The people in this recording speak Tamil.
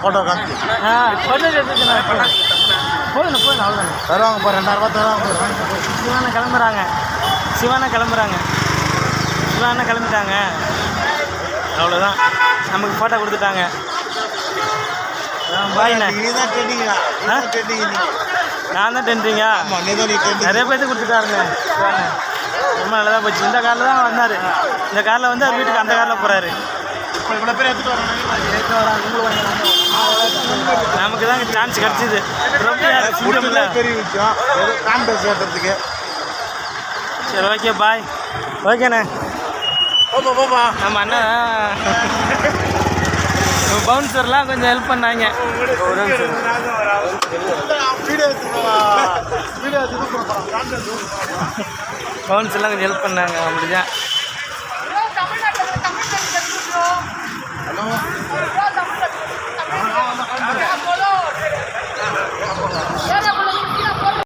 ஃபோட்டோ காமிச்சு ஃபோட்டோ எடுத்துக்கணும். போதுண்ணா அவ்வளோதானே. தருவாங்க இப்போ 2000 தருவாங்க. சிவானா கிளம்புறாங்க. சிவானா கிளம்பிட்டாங்க. அவ்வளோதான், நமக்கு ஃபோட்டோ கொடுத்துட்டாங்க. பாய்ண்ணா. நீதான் ட்ரெண்டிங்கா? நான் தான் டென்ட்ரிங்க. நிறைய பேர்த்து கொடுத்துட்டாருங்க. ரொம்ப நல்லதாக போச்சு. இந்த காரில் தான் வந்தார். இந்த காரில் வந்து அவர் வீட்டுக்கு அந்த காரில் போகிறாரு. இவ்வளோ பேர் எடுத்துகிட்டு வராங்க. நமக்கு தான் சான்ஸ் கிடச்சிது. ரொம்ப பெரிய விஷயம் கான்டெஸ்ட் ஓட்டுறதுக்கு. சரி, ஓகே, பாய். ஓகேண்ணே. போப்பா நம்ம அண்ணா பவுன்சர்லாம் கொஞ்சம் ஹெல்ப் பண்ணாங்க. பவுன்சர்லாம் கொஞ்சம் ஹெல்ப் பண்ணாங்க. அப்படிதான்.